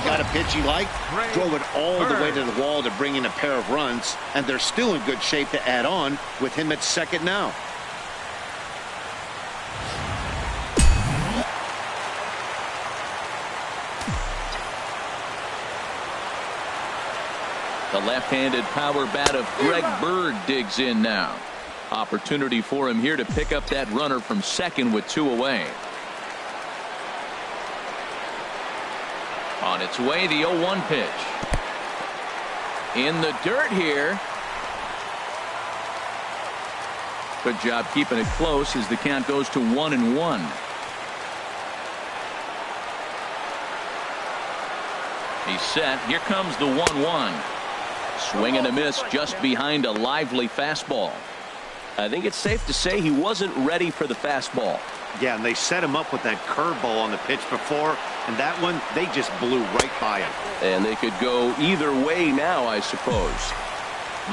got a pitch he liked, drove it all the way to the wall to bring in a pair of runs, and they're still in good shape to add on with him at second now. The left-handed power bat of Greg Bird digs in now. Opportunity for him here to pick up that runner from second with 2 away. On its way, the 0-1 pitch. In the dirt here. Good job keeping it close as the count goes to 1-1. He's set. Here comes the 1-1. Swing and a miss just behind a lively fastball. I think it's safe to say he wasn't ready for the fastball. Yeah, and they set him up with that curveball on the pitch before, and that one, they just blew right by him. And they could go either way now, I suppose.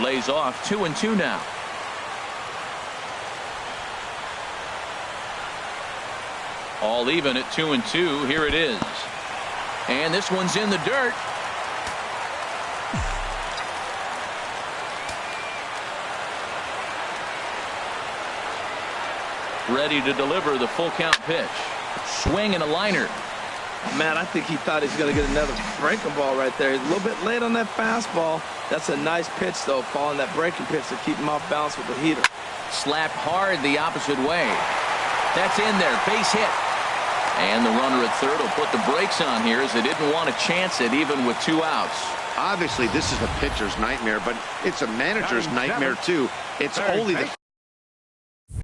Lays off 2-2 now. All even at 2-2. Here it is. And this one's in the dirt. Ready to deliver the full count pitch. Swing and a liner. Man, I think he thought he was going to get another breaking ball right there. He's a little bit late on that fastball. That's a nice pitch, though, following that breaking pitch to keep him off balance with the heater. Slapped hard the opposite way. That's in there. Base hit. And the runner at third will put the brakes on here as they didn't want to chance it even with 2 outs. Obviously, this is a pitcher's nightmare, but it's a manager's nightmare, too. It's only the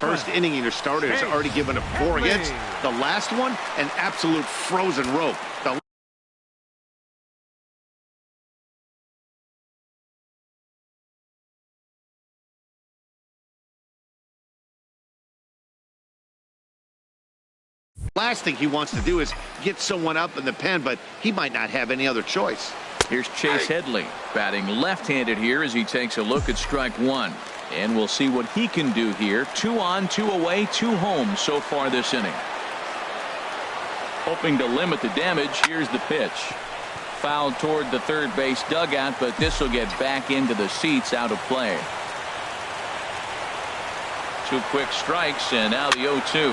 first inning your starter has already given up 4 hits. The last one, an absolute frozen rope. The last thing he wants to do is get someone up in the pen, but he might not have any other choice. Here's Chase Headley batting left-handed here as he takes a look at strike 1. And we'll see what he can do here. 2 on, 2 away, 2 home so far this inning. Hoping to limit the damage. Here's the pitch. Fouled toward the third base dugout, but this will get back into the seats, out of play. 2 quick strikes, and now the 0-2.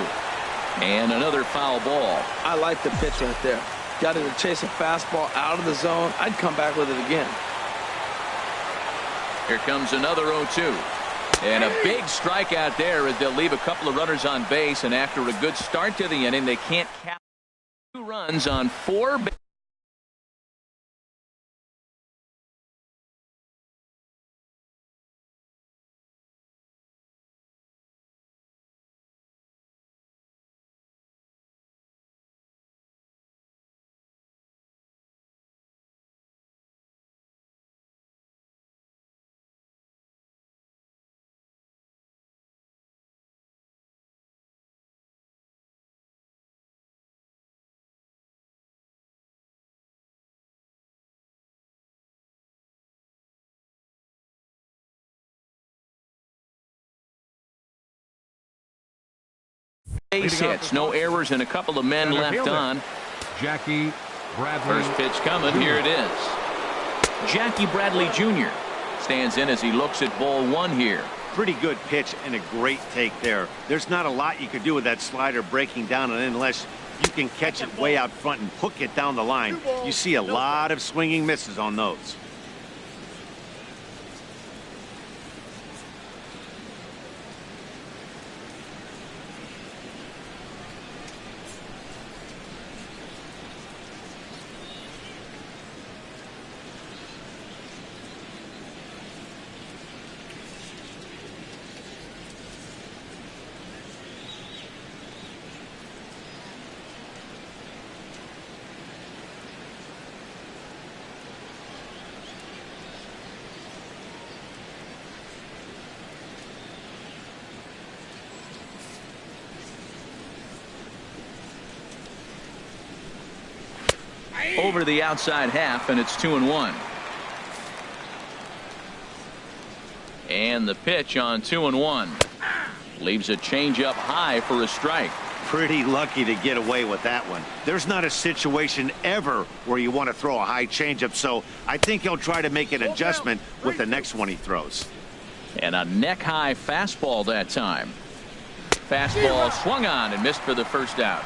And another foul ball. I like the pitch right there. Got him to chase a fastball out of the zone. I'd come back with it again. Here comes another 0-2. And a big strikeout there as they'll leave a couple of runners on base. And after a good start to the inning, they can't cap 2 runs on 4 bases. Base hits, no errors, and a couple of men left on. Jackie Bradley. First pitch coming. Here it is. Jackie Bradley Jr. stands in as he looks at ball 1 here. Pretty good pitch and a great take there. There's not a lot you could do with that slider breaking down, and unless you can catch it way out front and hook it down the line, you see a lot of swinging misses on those. Over the outside half, and it's 2-1. And the pitch on 2-1 leaves a changeup high for a strike. pretty lucky to get away with that one. There's not a situation ever where you want to throw a high changeup, so I think he'll try to make an adjustment with the next one he throws. And a neck-high fastball that time. Fastball swung on and missed for the first out.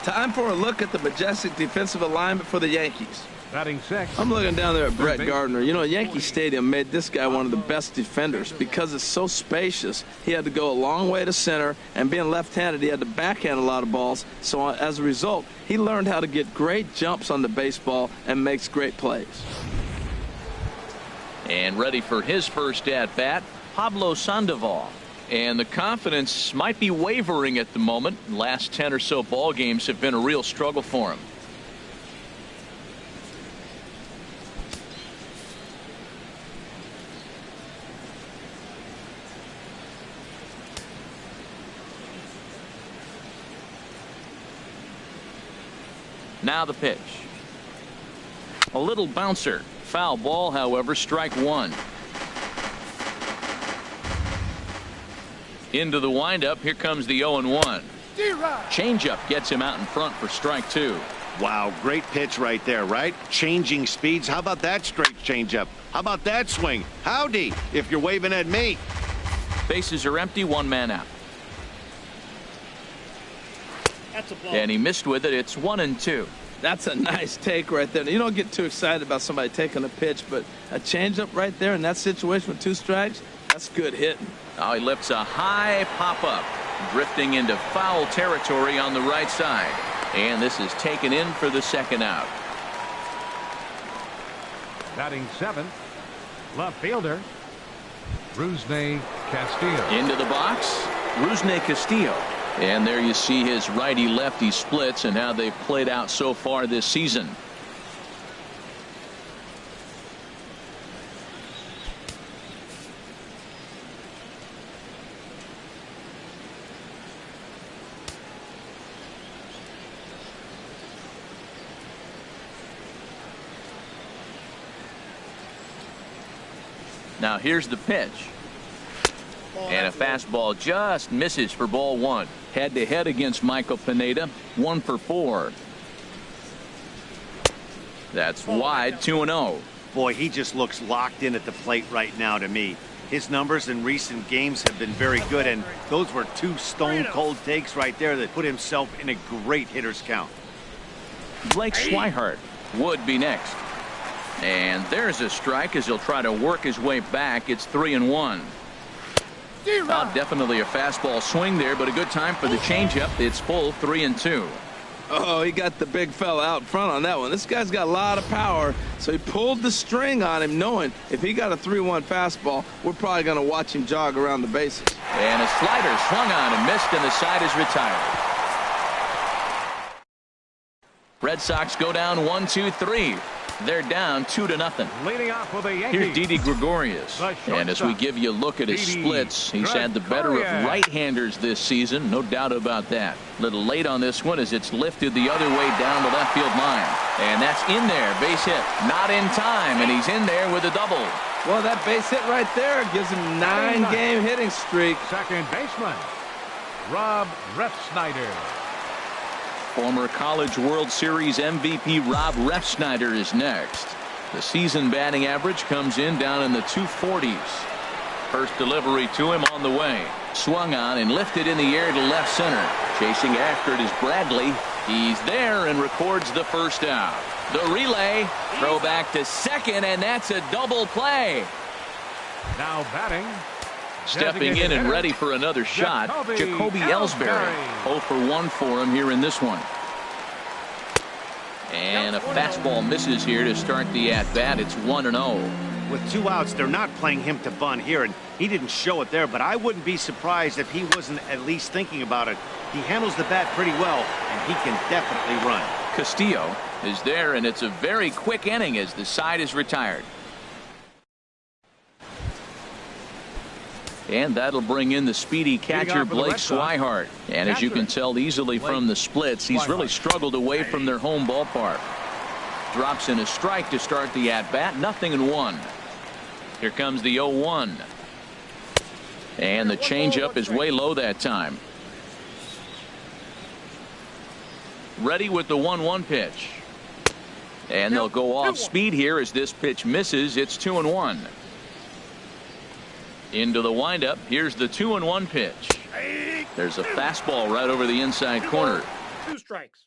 Time for a look at the majestic defensive alignment for the Yankees. Batting six. I'm looking down there at Brett Gardner. You know, Yankee Stadium made this guy one of the best defenders because it's so spacious. He had to go a long way to center, and being left-handed, he had to backhand a lot of balls. So as a result, he learned how to get great jumps on the baseball and makes great plays. And ready for his first at-bat, Pablo Sandoval. And the confidence might be wavering at the moment. The last 10 or so ball games have been a real struggle for him. Now the pitch. A little bouncer. Foul ball, however, strike one. Into the windup. Here comes the 0-1. Changeup gets him out in front for strike two. Wow, great pitch right there, right? Changing speeds. How about that straight changeup? How about that swing? Howdy, if you're waving at me. Bases are empty, one man out. And he missed with it. It's 1-2. That's a nice take right there. You don't get too excited about somebody taking a pitch, but a changeup right there in that situation with two strikes, that's good hitting. Now he lifts a high pop-up, drifting into foul territory on the right side. And this is taken in for the second out. Batting seventh, left fielder, Rusney Castillo. Into the box, Rusney Castillo. And there you see his righty-lefty splits and how they've played out so far this season. Now here's the pitch. And a fastball just misses for ball one. Head-to-head against Michael Pineda, 1 for 4. That's wide, 2-0. Boy, he just looks locked in at the plate right now to me. His numbers in recent games have been very good, and those were two stone-cold takes right there that put himself in a great hitter's count. Blake Swihart would be next. And there's a strike as he'll try to work his way back. It's 3-1. Definitely a fastball swing there, but a good time for the changeup. It's full, 3-2. Oh, he got the big fella out front on that one. This guy's got a lot of power, so he pulled the string on him, knowing if he got a 3-1 fastball, we're probably going to watch him jog around the bases. And a slider swung on and missed, and the side is retired. Red Sox go down 1-2-3. They're down 2-0. Leading off for the Yankees. Here's Didi Gregorius. And as we give you a look at his splits, he's had the better of right-handers this season, no doubt about that. A little late on this one as it's lifted the other way down the left field line. And that's in there, base hit. Not in time, and he's in there with a double. Well, that base hit right there gives him 9-game hitting streak. Second baseman, Rob Refsnyder. Former College World Series MVP Rob Refsnyder is next. The season batting average comes in down in the 240s. First delivery to him on the way. Swung on and lifted in the air to left center. Chasing after it is Bradley. He's there and records the first out. The relay, throw back to second, and that's a double play. Now batting. Stepping in and ready for another shot, Jacoby Ellsbury. 0 for 1 for him here in this one. And a fastball misses here to start the at-bat. It's 1-0. With 2 outs, they're not playing him to bunt here, and he didn't show it there, but I wouldn't be surprised if he wasn't at least thinking about it. He handles the bat pretty well, and he can definitely run. Castillo is there, and it's a very quick inning as the side is retired. And that'll bring in the speedy catcher Blake Swihart. And as you can tell easily from the splits, he's really struggled away from their home ballpark. Drops in a strike to start the at-bat. 0-1. Here comes the 0-1. And the changeup is way low that time. Ready with the 1-1 pitch. And they'll go off speed here as this pitch misses. It's 2-1. Into the windup. Here's the 2-1 pitch. There's a fastball right over the inside corner. 2 strikes.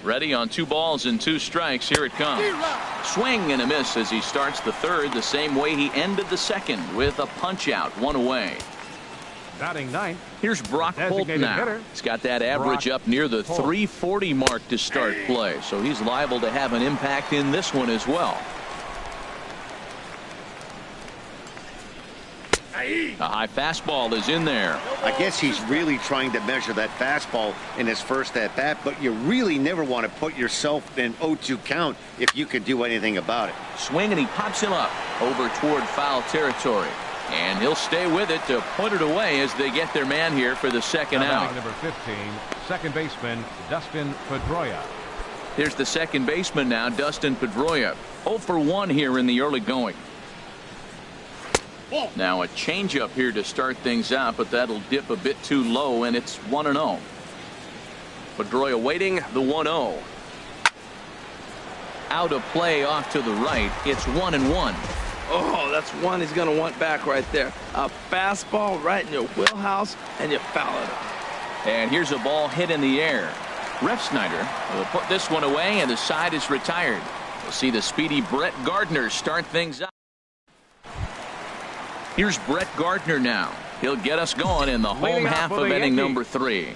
Ready on 2 balls and 2 strikes. Here it comes. Swing and a miss as he starts the third the same way he ended the second with a punch out, 1 away. Batting 9th. Here's Brock Holt now. Hitter. He's got that average up near the 340 mark to start play, so he's liable to have an impact in this one as well. A high fastball is in there. I guess he's really trying to measure that fastball in his first at bat, but you really never want to put yourself in 0-2 count if you can do anything about it. Swing and he pops him up over toward foul territory, and he'll stay with it to put it away as they get their man here for the second out. Number 15, second baseman Dustin Pedroia. Here's the second baseman now, Dustin Pedroia. 0 for 1 here in the early going. Now a changeup here to start things out, but that'll dip a bit too low, and it's 1-0. Pedroia waiting, the 1-0. Out of play off to the right. It's 1-1. Oh, that's one he's going to want back right there. A fastball right in your wheelhouse, and you foul it up. And here's a ball hit in the air. Refsnyder will put this one away, and the side is retired. We'll see the speedy Brett Gardner start things up. Here's Brett Gardner now. He'll get us going in the home half of inning number 3.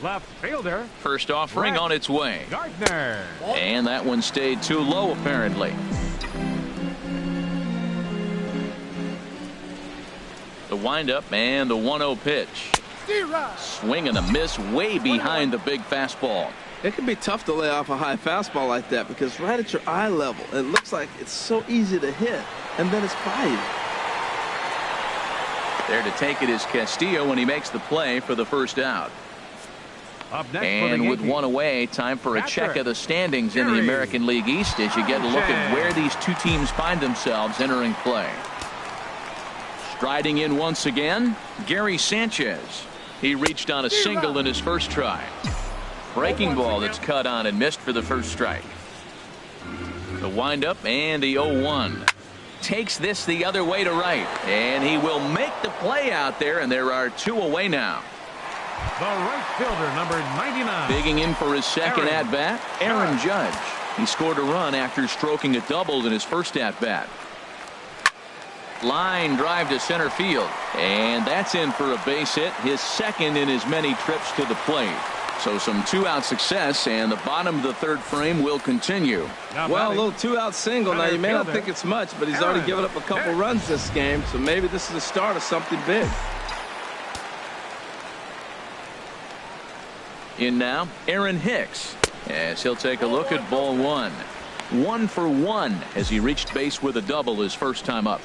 Left fielder. First offering Brett on its way. Gardner. And that one stayed too low apparently. The windup and the 1-0 pitch. Swing and a miss way behind the big fastball. It can be tough to lay off a high fastball like that because right at your eye level, it looks like it's so easy to hit, and then it's by you. There to take it is Castillo when he makes the play for the first out. Up next and with 1 away, time for a check of the standings in the American League East as you get a look at where these two teams find themselves entering play. Striding in once again, Gary Sanchez. He reached on a single in his first try. Breaking ball that's cut on and missed for the first strike. The windup and the 0-1. Takes this the other way to right, and he will make the play out there, and there are 2 away now. The right fielder, number 99. Digging in for his second at-bat, Aaron Judge. He scored a run after stroking a double in his first at-bat. Line drive to center field, and that's in for a base hit, his second in his many trips to the plate. So some two-out success, and the bottom of the third frame will continue. Well, a little two-out single. Now, you may not think it's much, but he's already given up a couple runs this game, so maybe this is the start of something big. In now, Aaron Hicks, as he'll take a look at ball one. 1 for 1 as he reached base with a double his first time up.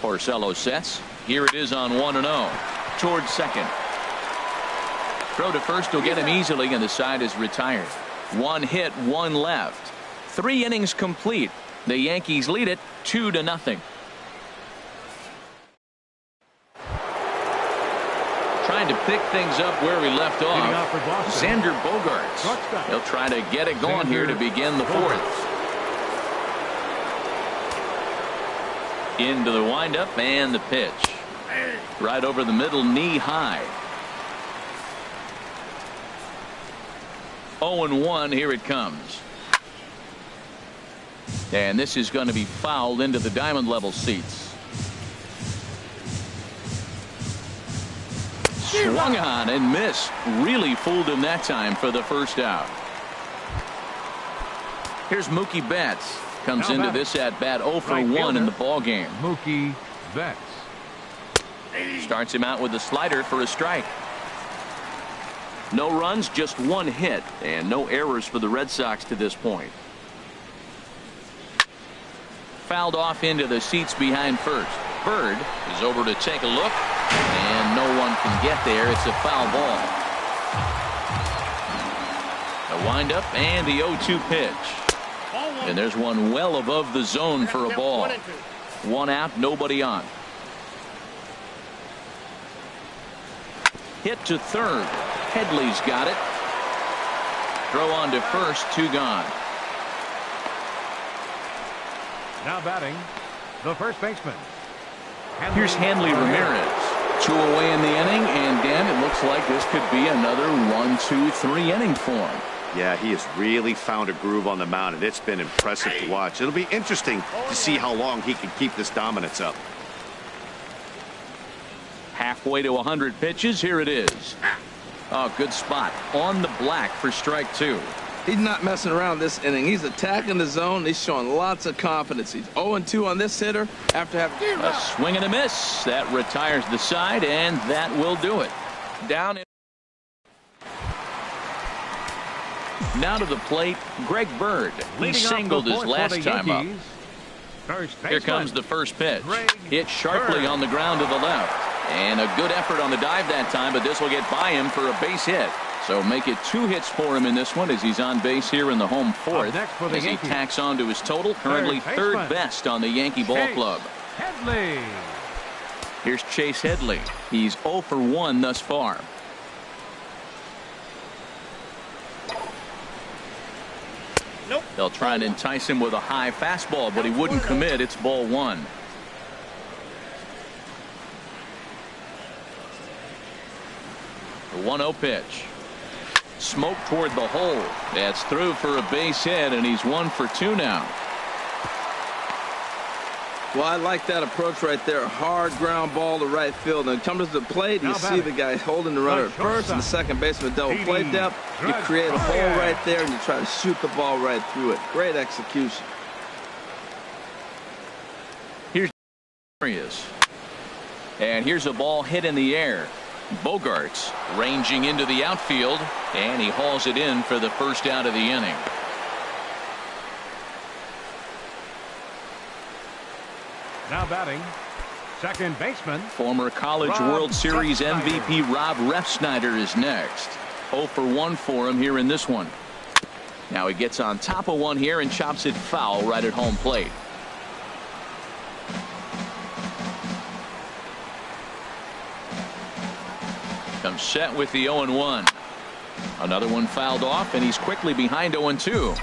Porcello sets. Here it is on 1-0. Towards second. Throw to first will get him easily, and the side is retired. 1 hit, 1 left. 3 innings complete. The Yankees lead it 2-0. Trying to pick things up where we left off. Xander Bogaerts. He'll try to get it going here to begin the fourth. Into the windup and the pitch. Right over the middle, knee high. 0-1, here it comes. And this is going to be fouled into the diamond level seats. Swung on and missed. Really fooled him that time for the first out. Here's Mookie Betts. Comes into this at bat 0 for 1 in the ball game. Mookie Betts starts him out with a slider for a strike. No runs, just 1 hit, and no errors for the Red Sox to this point. Fouled off into the seats behind first. Bird is over to take a look, and no one can get there. It's a foul ball. The windup and the 0-2 pitch. And there's one well above the zone for a ball. 1 out, nobody on. Hit to third. Headley's got it. Throw on to first, 2 gone. Now batting, the first baseman. Here's Hanley Ramirez. 2 away in the inning, and Dan, it looks like this could be another 1-2-3 inning for him. Yeah, he has really found a groove on the mound, and it's been impressive to watch. It'll be interesting to see how long he can keep this dominance up. Halfway to 100 pitches. Here it is. Oh, good spot on the black for strike 2. He's not messing around this inning. He's attacking the zone. He's showing lots of confidence. He's 0-2 on this hitter after having a swing and a miss. That retires the side, and that will do it. Down in. Now to the plate, Greg Bird. He singled his last time up. Here comes the first pitch. Hit sharply on the ground to the left. And a good effort on the dive that time, but this will get by him for a base hit. So make it 2 hits for him in this one as he's on base here in the home fourth. As he tacks on to his total, currently third best on the Yankee ball club. Headley. Here's Chase Headley. He's 0 for 1 thus far. They'll try and entice him with a high fastball, but he wouldn't commit. It's ball 1. The 1-0 pitch. Smoke toward the hole. That's through for a base hit, and he's 1 for 2 now. Well, I like that approach right there. Hard ground ball to right field. And comes to the plate, you see the guy holding the runner at first, and the second baseman double play depth. You create a hole right there, and you try to shoot the ball right through it. Great execution. Here's Arias. And here's a ball hit in the air. Bogaerts ranging into the outfield, and he hauls it in for the first out of the inning. Now batting, second baseman. Former College World Series MVP Rob Refsnyder is next. 0 for 1 for him here in this one. Now he gets on top of one here and chops it foul right at home plate. Comes set with the 0-1. Another one fouled off, and he's quickly behind 0-2.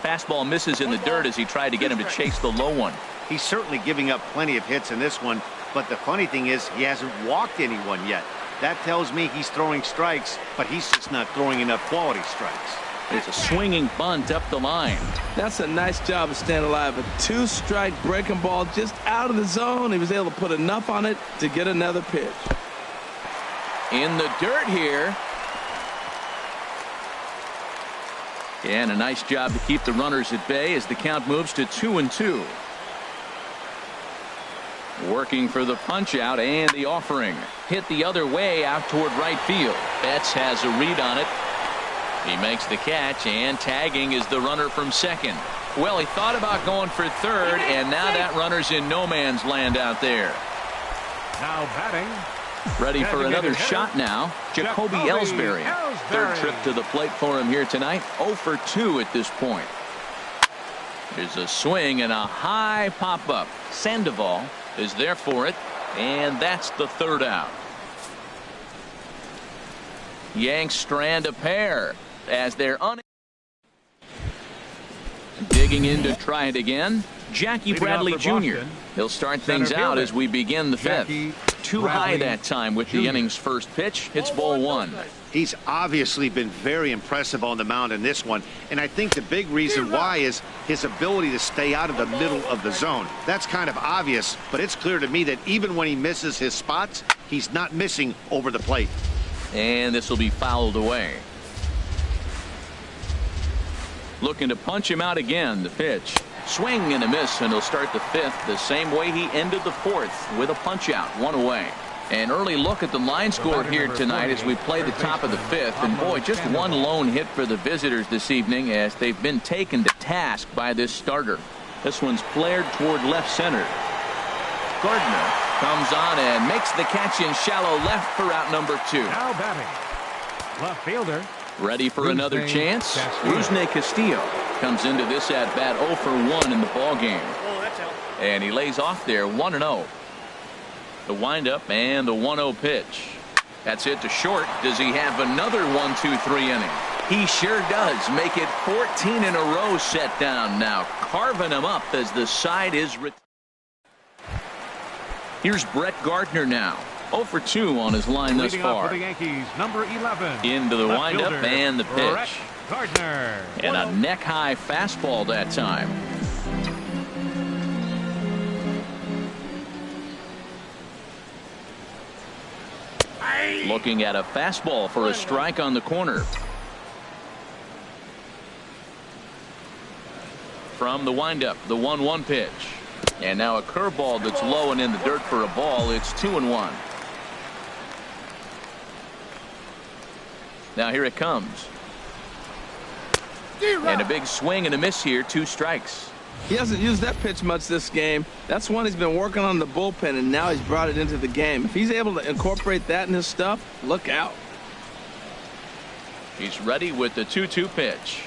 Fastball misses in the dirt as he tried to get him to chase the low one. He's certainly giving up plenty of hits in this one, but the funny thing is he hasn't walked anyone yet. That tells me he's throwing strikes, but he's just not throwing enough quality strikes. It's a swinging bunt up the line. That's a nice job of staying alive. A 2-strike breaking ball just out of the zone. He was able to put enough on it to get another pitch. In the dirt here. And a nice job to keep the runners at bay as the count moves to 2-2. Working for the punch out and the offering. Hit the other way out toward right field. Betts has a read on it. He makes the catch, and tagging is the runner from second. Well, he thought about going for third, and now that runner's in no man's land out there. Now batting. Ready for another shot now. Jacoby Ellsbury. Third trip to the plate for him here tonight. 0 for 2 at this point. There's a swing and a high pop-up. Sandoval is there for it, and that's the third out. Yanks strand a pair as they're digging in to try it again. Jackie Bradley Jr. He'll start things out as we begin the fifth. Too high that time with the inning's first pitch. Hits ball one. He's obviously been very impressive on the mound in this one, and I think the big reason why is his ability to stay out of the middle of the zone. That's kind of obvious, but it's clear to me that even when he misses his spots, he's not missing over the plate. And this will be fouled away. Looking to punch him out again. The pitch. Swing and a miss, and he'll start the fifth the same way he ended the fourth, with a punch out, one away. An early look at the line score here tonight as we play the top of the fifth. And boy, just one lone hit for the visitors this evening as they've been taken to task by this starter. This one's flared toward left center. Gardner comes on and makes the catch in shallow left for out number 2. Now batting. Left fielder. Ready for another chance. Rusney Castillo comes into this at bat 0 for 1 in the ball game. And he lays off there 1-0. The windup and the 1-0 pitch. That's it to short. Does he have another 1-2-3 inning? He sure does. Make it 14 in a row set down now. Carving him up as the side is retired. Here's Brett Gardner now. 0 for 2 on his line thus far. For the Yankees, number 11. Into the windup and the pitch. Brett Gardner. And a neck-high fastball that time. Looking at a fastball for a strike on the corner. From the windup, the 1-1 pitch. And now a curveball that's low and in the dirt for a ball. It's 2-1. Now here it comes. And a big swing and a miss here. 2 strikes. He hasn't used that pitch much this game. That's one he's been working on the bullpen, and now he's brought it into the game. If he's able to incorporate that in his stuff, look out. He's ready with the 2-2 pitch.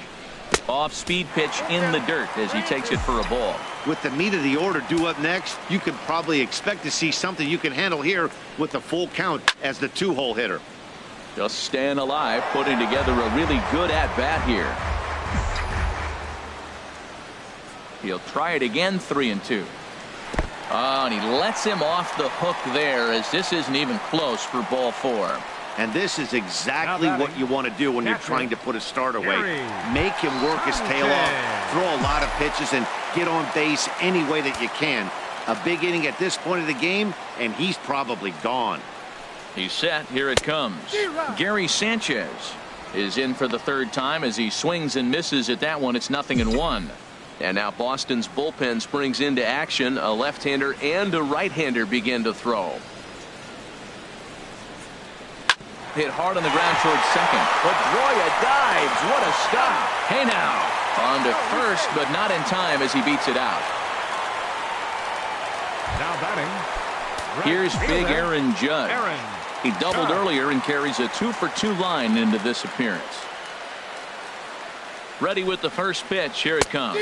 Off-speed pitch in the dirt as he takes it for a ball. With the meat of the order due up next, you could probably expect to see something you can handle here with the full count as the 2-hole hitter. Just staying alive, putting together a really good at-bat here. He'll try it again, 3-2. Oh, and he lets him off the hook there as this isn't even close for ball 4. And this is exactly what you want to do when you're trying to put a start away. Make him work his tail off, throw a lot of pitches, and get on base any way that you can. A big inning at this point of the game, and he's probably gone. He's set. Here it comes. Gary Sanchez is in for the third time as he swings and misses at that one. It's 0-1. And now Boston's bullpen springs into action. A left-hander and a right-hander begin to throw. Hit hard on the ground towards second. Pedroia dives. What a stop. Hey now. On to first, but not in time as he beats it out. Now batting. Here's big Aaron Judge. He doubled earlier and carries a 2-for-2 line into this appearance. Ready with the first pitch. Here it comes.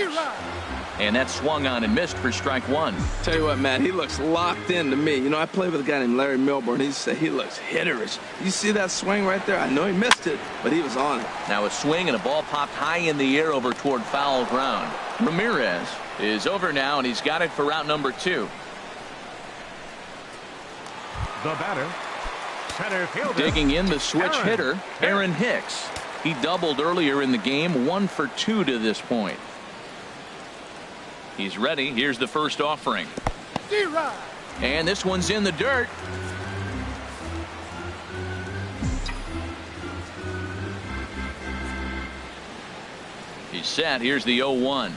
And that swung on and missed for strike one. Tell you what, Matt, he looks locked in to me. You know, I played with a guy named Larry Milburn. He said he looks hitterish. You see that swing right there? I know he missed it, but he was on it. Now a swing and a ball popped high in the air over toward foul ground. Ramirez is over now, and he's got it for out number 2. The batter, center fielder. Digging in the switch hitter, Aaron Hicks. He doubled earlier in the game, 1 for 2 to this point. He's ready. Here's the first offering. And this one's in the dirt. He's set. Here's the 0-1.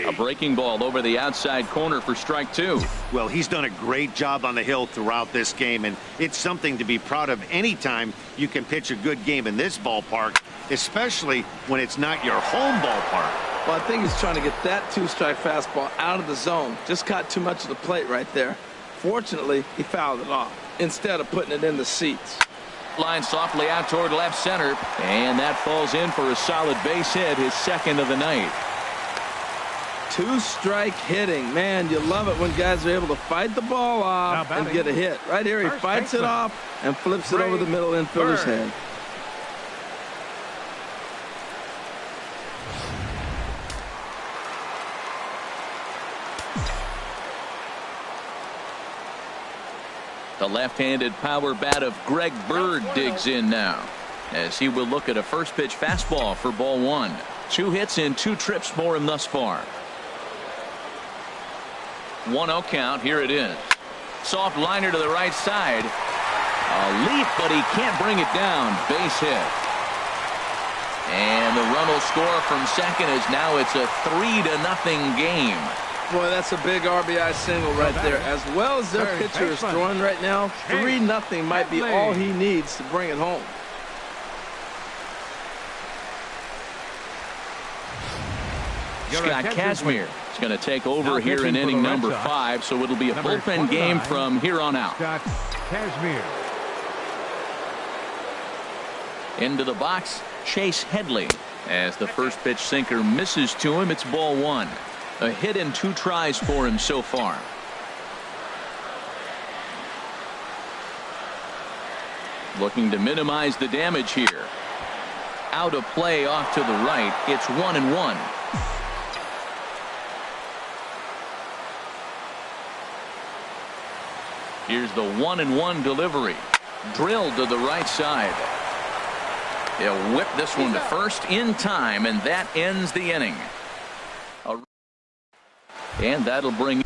A breaking ball over the outside corner for strike 2. Well, he's done a great job on the hill throughout this game, and it's something to be proud of anytime you can pitch a good game in this ballpark, especially when it's not your home ballpark. Well, I think he's trying to get that 2-strike fastball out of the zone. Just caught too much of the plate right there. Fortunately, he fouled it off instead of putting it in the seats. Line softly out toward left center, and that falls in for a solid base hit, his second of the night. 2-strike hitting. Man, you love it when guys are able to fight the ball off and get a hit. Right here, he fights it off and flips it over the middle infielder's head. The left-handed power bat of Greg Bird digs in now, as he will look at a first pitch fastball for ball 1. 2 hits in 2 trips for him thus far. 1-0 count. Here it is. Soft liner to the right side. A leap, but he can't bring it down. Base hit. And the run will score from second, as now it's a 3-0 game. Boy, that's a big RBI single right there. As well as their pitcher is throwing right now, 3-0 might be all he needs to bring it home. Scott Kazmir is going to take over here in inning number 5, so it'll be a bullpen game from here on out. Scott Kazmir. Into the box, Chase Headley. As the first pitch sinker misses to him, it's ball 1. A hit in 2 tries for him so far. Looking to minimize the damage here. Out of play off to the right. It's 1-1. Here's the 1-1 delivery. Drilled to the right side. They'll whip this one to first in time, and that ends the inning. And that'll bring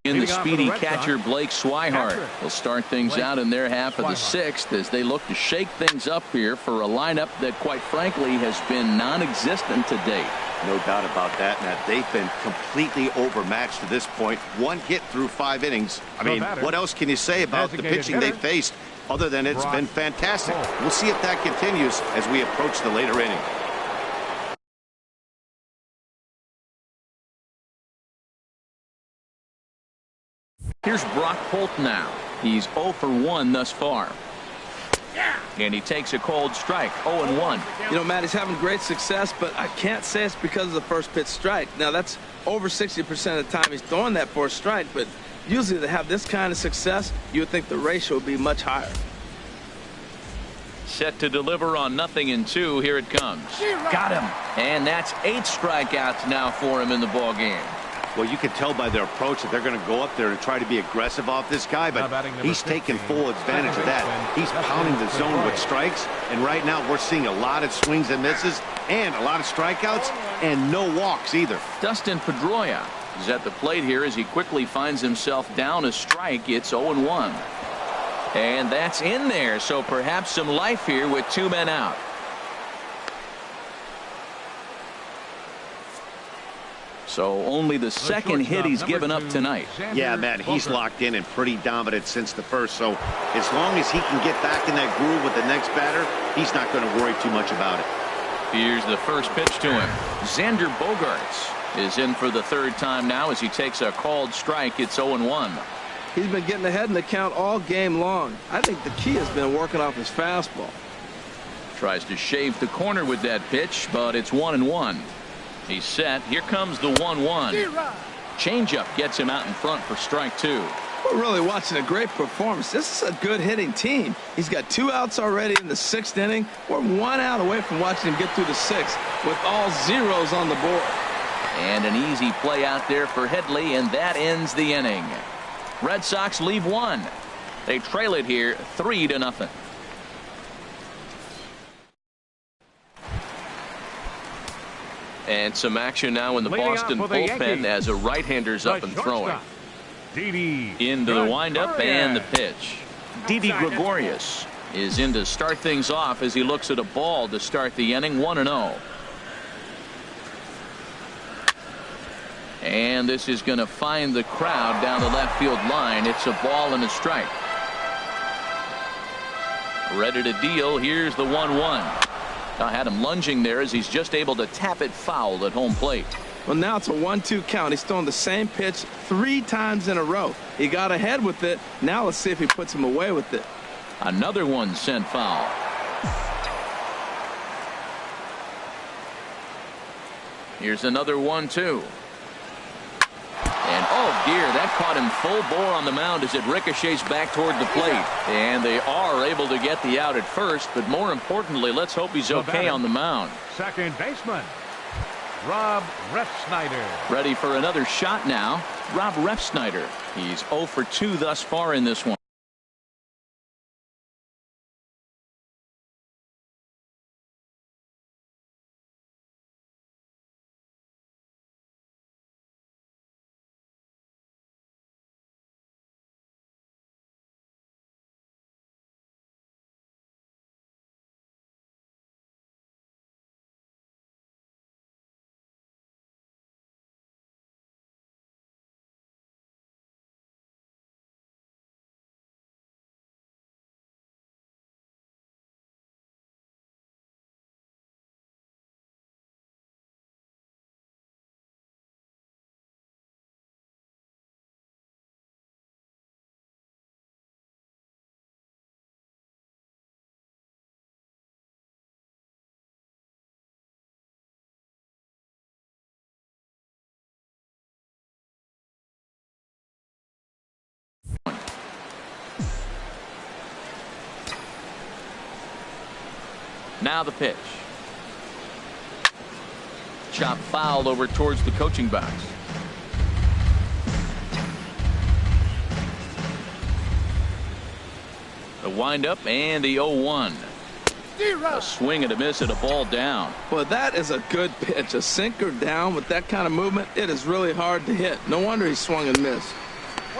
in the speedy catcher Blake Swihart will start things out in their half of the 6th as they look to shake things up here for a lineup that quite frankly has been non-existent to date. No doubt about that, Matt. They've been completely overmatched to this point. 1 hit through 5 innings. I mean, what else can you say about the pitching they faced other than it's been fantastic? We'll see if that continues as we approach the later innings. Here's Brock Holt now. He's 0 for 1 thus far. And he takes a cold strike, 0-1. You know, Matt, he's having great success, but I can't say it's because of the first pitch strike. Now, that's over 60% of the time he's throwing that for a strike, but usually to have this kind of success, you would think the ratio would be much higher. Set to deliver on 0-2. Here it comes. Got him. And that's 8 strikeouts now for him in the ball game. Well, you can tell by their approach that they're going to go up there and try to be aggressive off this guy, but he's taking full advantage of that. He's pounding the zone with strikes, and right now we're seeing a lot of swings and misses and a lot of strikeouts and no walks either. Dustin Pedroia is at the plate here as he quickly finds himself down a strike. It's 0-1. And that's in there, so perhaps some life here with 2 men out. So only the second hit he's given up tonight. Yeah, Matt, he's locked in and pretty dominant since the first. So as long as he can get back in that groove with the next batter, he's not going to worry too much about it. Here's the first pitch to him. Xander Bogaerts is in for the 3rd time now as he takes a called strike. It's 0-1. He's been getting ahead in the count all game long. I think the key has been working off his fastball. Tries to shave the corner with that pitch, but it's 1-1. He's set. Here comes the 1-1. Changeup gets him out in front for strike 2. We're really watching a great performance. This is a good hitting team. He's got 2 outs already in the 6th inning. We're 1 out away from watching him get through the 6th with all zeros on the board. And an easy play out there for Headley, and that ends the inning. Red Sox leave 1. They trail it here 3-0. And some action now in the Boston bullpen as a right-hander's up and throwing. Into the windup and the pitch. Didi Gregorius is in to start things off as he looks at a ball to start the inning. 1-0. And this is going to find the crowd down the left field line. It's a ball and a strike. Ready to deal. Here's the 1-1. I had him lunging there as he's just able to tap it foul at home plate. Well, now it's a 1-2 count. He's throwing the same pitch 3 times in a row. He got ahead with it. Now let's see if he puts him away with it. Another one sent foul. Here's another 1-2. And oh dear, that caught him full bore on the mound as it ricochets back toward the plate. And they are able to get the out at first, but more importantly, let's hope he's okay on the mound. Second baseman, Rob Refsnyder. Ready for another shot now. Rob Refsnyder. He's 0 for 2 thus far in this one. Now the pitch. Chop foul over towards the coaching box. The windup and the 0-1. A swing and a miss and a ball down. Well, that is a good pitch. A sinker down with that kind of movement, it is really hard to hit. No wonder he swung and missed.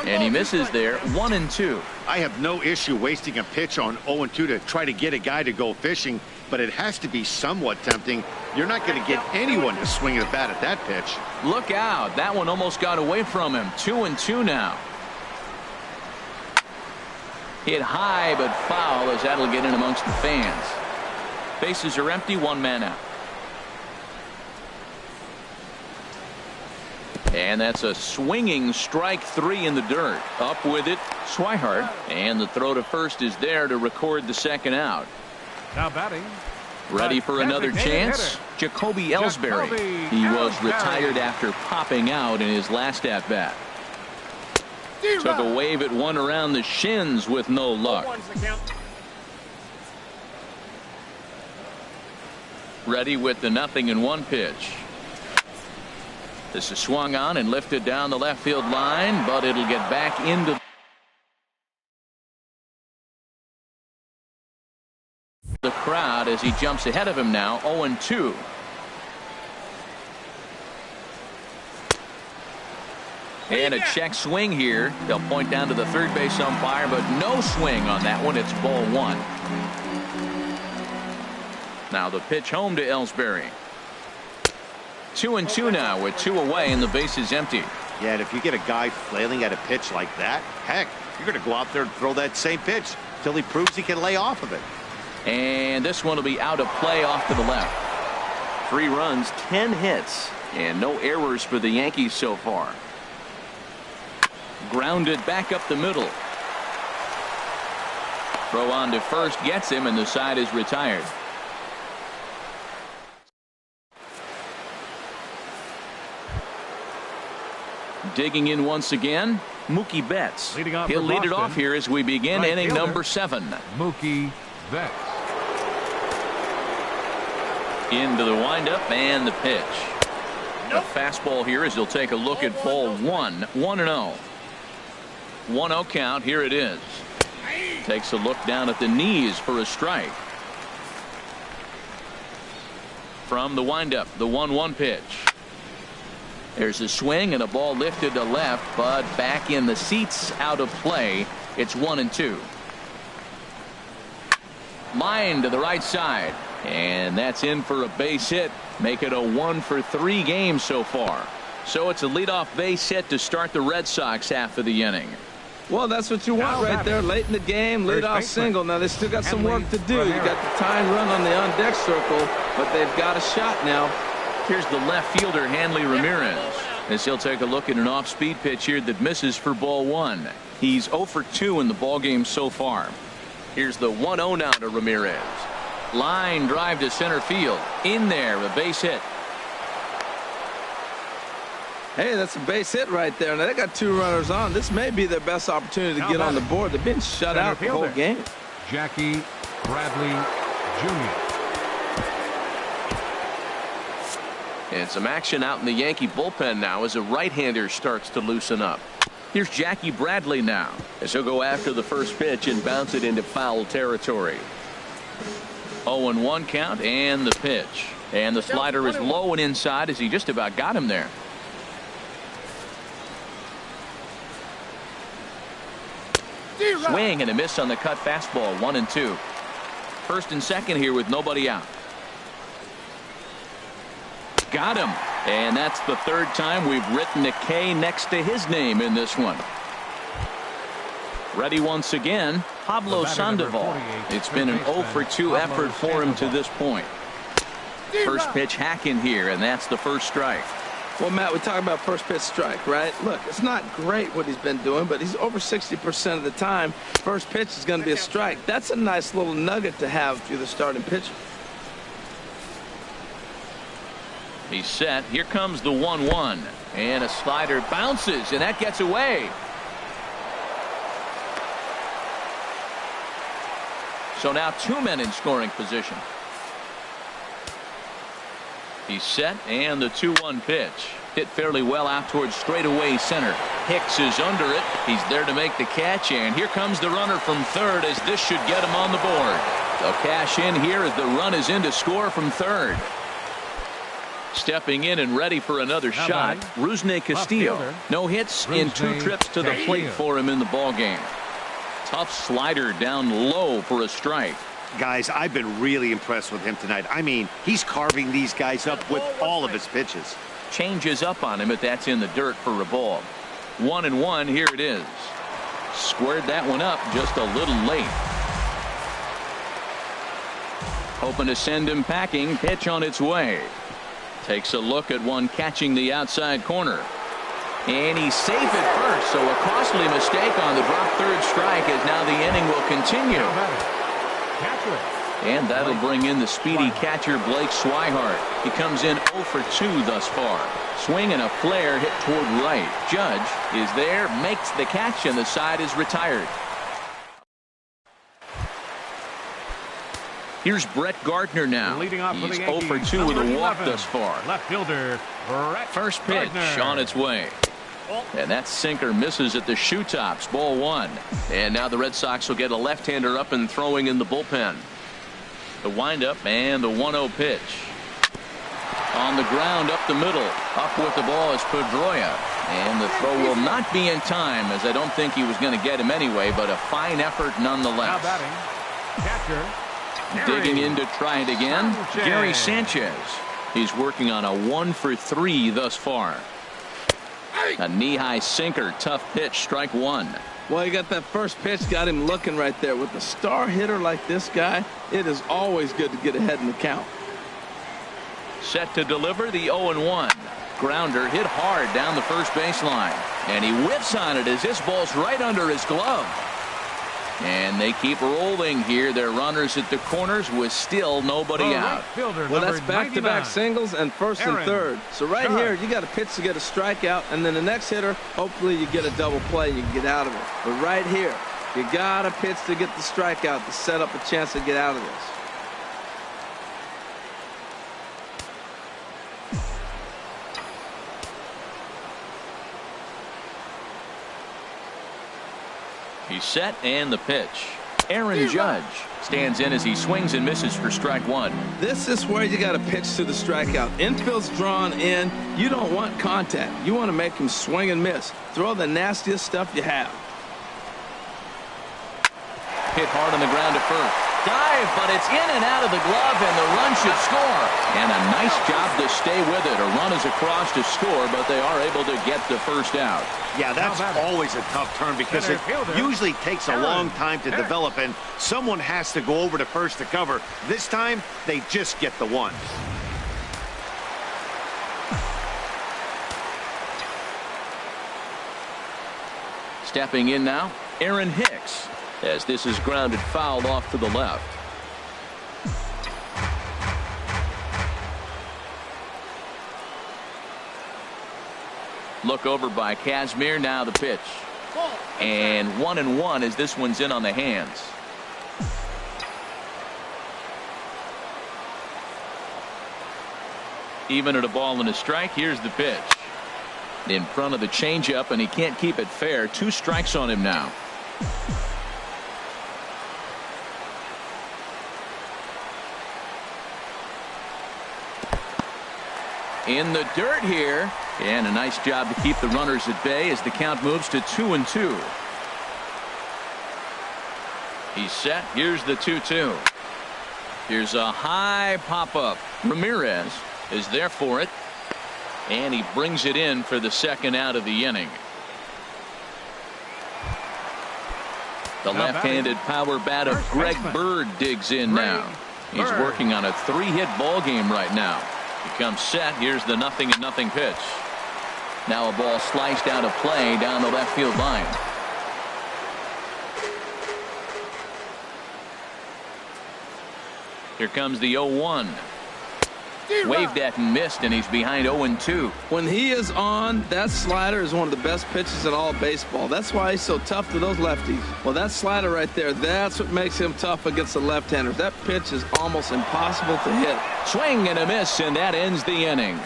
And he misses there. 1-2. I have no issue wasting a pitch on 0-2 to try to get a guy to go fishing, but it has to be somewhat tempting. You're not going to get anyone to swing at a bat at that pitch. Look out. That one almost got away from him. 2-2 now. Hit high but foul as that'll get in amongst the fans. Bases are empty. 1 man out. And that's a swinging strike 3 in the dirt. Up with it, Swihart. And the throw to first is there to record the second out. Now batting. Ready for another chance? Jacoby Ellsbury. He was retired after popping out in his last at-bat. Took a wave at one around the shins with no luck. Ready with the 0-1 pitch. This is swung on and lifted down the left field line, but it'll get back into the crowd as he jumps ahead of him now. 0-2. And a check swing here. They'll point down to the third base umpire, but no swing on that one. It's ball one. Now the pitch home to Ellsbury. 2-2 now with 2 away and the base is empty. Yeah, and if you get a guy flailing at a pitch like that, heck, you're going to go out there and throw that same pitch till he proves he can lay off of it. And this one will be out of play off to the left. 3 runs, 10 hits, and no errors for the Yankees so far. Grounded back up the middle. Throw on to first gets him, and the side is retired. Digging in once again, Mookie Betts. He'll lead it off here as we begin inning number 7. Mookie Betts. Into the windup and the pitch. A fastball here as he'll take a look at ball 1. 1-0. 1-0 count. Here it is. Takes a look down at the knees for a strike. From the windup, the 1-1 pitch. There's a swing and a ball lifted to left, but back in the seats, out of play. It's 1-2. Line to the right side, and that's in for a base hit. Make it a 1-for-3 game so far. So it's a leadoff base hit to start the Red Sox half of the inning. Well, that's what you want right there. Late in the game, leadoff single. Now they still got some work to do. You got the tying run on the on-deck circle, but they've got a shot now. Here's the left fielder, Hanley Ramirez, as he'll take a look at an off-speed pitch here that misses for ball 1. He's 0-for-2 in the ballgame so far. Here's the 1-0 now to Ramirez. Line drive to center field. In there, a base hit. Hey, that's a base hit right there. Now they got 2 runners on. This may be their best opportunity to get on the board. They've been shut out the whole game. Jackie Bradley Jr. And some action out in the Yankee bullpen now as a right-hander starts to loosen up. Here's Jackie Bradley now as he'll go after the first pitch and bounce it into foul territory. 0-1 count and the pitch. And the slider is low and inside as he just about got him there. Swing and a miss on the cut fastball. 1-2. First and second here with nobody out. Got him. And that's the 3rd time we've written a K next to his name in this one. Ready once again, Pablo Sandoval. It's been an 0-for-2 effort for him to this point. First pitch hacking here, and that's the first strike. Well, Matt, we talk about first pitch strike, right? Look, it's not great what he's been doing, but he's over 60% of the time. First pitch is going to be a strike. That's a nice little nugget to have if you're the starting pitcher. He's set. Here comes the 1-1. And a slider bounces, and that gets away. So now 2 men in scoring position. He's set, and the 2-1 pitch. Hit fairly well out towards straightaway center. Hicks is under it. He's there to make the catch, and here comes the runner from third as this should get him on the board. They'll cash in here as the run is in to score from third. Stepping in and ready for another shot, Rusney Castillo. No hits in 2 trips to the plate for him in the ballgame. Tough slider down low for a strike. Guys, I've been really impressed with him tonight. I mean, he's carving these guys up with all of his pitches. Changes up on him, but that's in the dirt for a ball. 1-1, here it is. Squared that one up just a little late. Hoping to send him packing. Pitch on its way. Takes a look at one catching the outside corner. And he's safe at first, so a costly mistake on the drop third strike as now the inning will continue. And that'll bring in the speedy catcher Blake Swihart. He comes in 0-for-2 thus far. Swing and a flare hit toward right. Judge is there, makes the catch, and the side is retired. Here's Brett Gardner now. Leading off He's for the 0 for Yankees, 2 with a walk 11, thus far. Left fielder, Brett First pitch Gardner. on its way. And that sinker misses at the shoe tops. Ball 1. And now the Red Sox will get a left-hander up and throwing in the bullpen. The windup and the 1-0 pitch. On the ground up the middle. Up with the ball is Pedroia. And the throw will not be in time, as I don't think he was going to get him anyway, but a fine effort nonetheless. Now batting, catcher, Digging in to try it again, Sanchez. Gary Sanchez. He's working on a 1 for 3 thus far. A knee-high sinker, tough pitch, strike 1. Well, you got that first pitch, got him looking right there. With a star hitter like this guy, it is always good to get ahead in the count. Set to deliver the 0-1. Grounder hit hard down the first baseline. And he whiffs on it as this ball's right under his glove. And they keep rolling here. They're runners at the corners with still nobody out. Well, that's back-to-back singles and first and third. So right here, you got a pitch to get a strikeout, and then the next hitter, hopefully you get a double play and you can get out of it. But right here, you got a pitch to get the strikeout to set up a chance to get out of this. He's set and the pitch. Aaron Judge stands in as he swings and misses for strike 1. This is where you got to pitch to the strikeout. Infield's drawn in. You don't want contact. You want to make him swing and miss. Throw the nastiest stuff you have. Hit hard on the ground to first. Dive, but it's in and out of the glove, and the run should score. And a nice job to stay with it. A run is across to score, but they are able to get the first out. Yeah, that's always a tough turn because it usually takes a long time to develop, and someone has to go over to first to cover. This time, they just get the one. Stepping in now, Aaron Hicks, as this is grounded foul off to the left. Look over by Kazmir. Now the pitch. And 1-1 as this one's in on the hands. Even at a ball and a strike. Here's the pitch. In front of the changeup, and he can't keep it fair. 2 strikes on him now. In the dirt here, and a nice job to keep the runners at bay as the count moves to 2-2. He's set. Here's the 2-2. Here's a high pop-up. Ramirez is there for it, and he brings it in for the second out of the inning. The left-handed power bat of Greg Bird digs in now. He's working on a 3-hit ball game right now. He comes set. Here's the 0-0 pitch. Now a ball sliced out of play down the left field line. Here comes the 0-1. Waved at and missed, and he's behind 0-2. When he is on, that slider is one of the best pitches in all of baseball. That's why he's so tough to those lefties. Well, that slider right there, that's what makes him tough against the left-handers. That pitch is almost impossible to hit. Swing and a miss, and that ends the inning.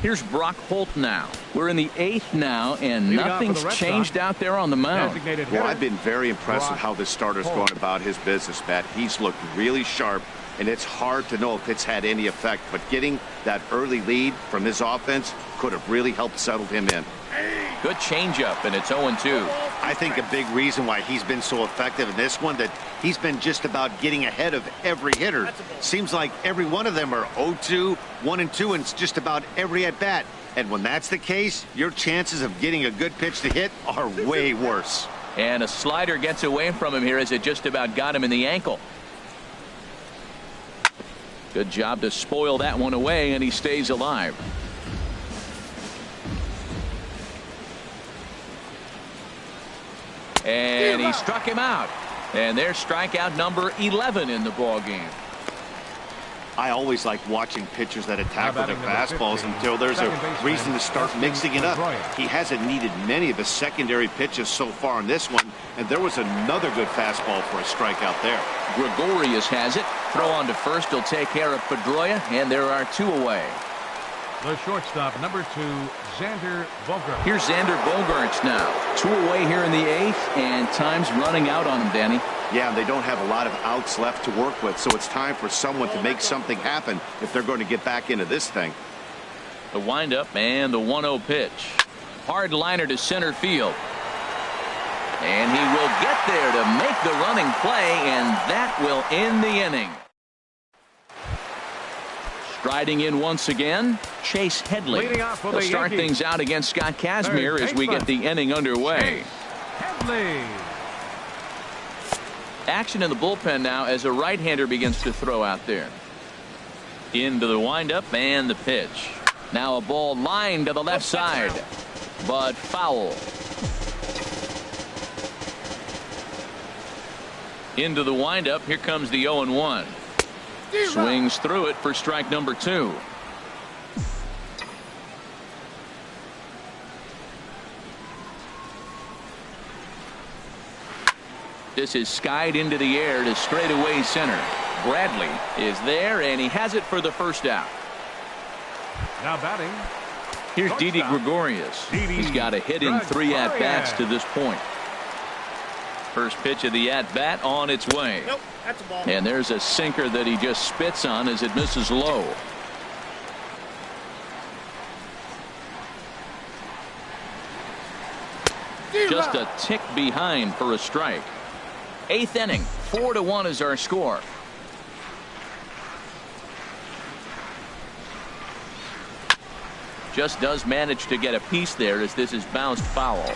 Here's Brock Holt now. We're in the 8th now, and nothing's changed out there on the mound. Well, I've been very impressed with how this starter's going about his business, Matt. He's looked really sharp, and it's hard to know if it's had any effect, but getting that early lead from his offense could have really helped settle him in. Good changeup, and it's 0-2. I think a big reason why he's been so effective in this one, that he's been just about getting ahead of every hitter. Seems like every one of them are 0-2, 1-2, and it's just about every at-bat. And when that's the case, your chances of getting a good pitch to hit are way worse. And a slider gets away from him here as it just about got him in the ankle. Good job to spoil that one away, and he stays alive. And he struck him out. And there's strikeout number 11 in the ball game. I always like watching pitchers that attack with their fastballs until there's a reason to start mixing it up. He hasn't needed many of the secondary pitches so far in this one, and there was another good fastball for a strikeout there. Gregorius has it. Throw on to first. He'll take care of Pedroia, and there are 2 away. The shortstop, number 2, Xander Bogaerts. Here's Xander Bogaerts now. 2 away here in the 8th, and time's running out on him, Danny. Yeah, they don't have a lot of outs left to work with, so it's time for someone to make something happen if they're going to get back into this thing. The windup and the 1-0 pitch. Hard liner to center field. And he will get there to make the running play, and that will end the inning. Striding in once again, Chase Headley. He'll start things out against Scott Kazmir as we get the inning underway. Headley. Action in the bullpen now as a right-hander begins to throw out there. Into the windup and the pitch. Now a ball lined to the left side, but foul. Into the windup. Here comes the 0-1. Swings through it for strike number 2. This is skied into the air to straightaway center. Bradley is there, and he has it for the first out. Now batting. Here's Didi Gregorius. He's got a hit in 3 at-bats to this point. First pitch of the at-bat on its way. Nope, that's a ball. And there's a sinker that he just spits on as it misses low. Just a tick behind for a strike. 8th inning, 4-1 is our score. Just does manage to get a piece there as this is bounced foul.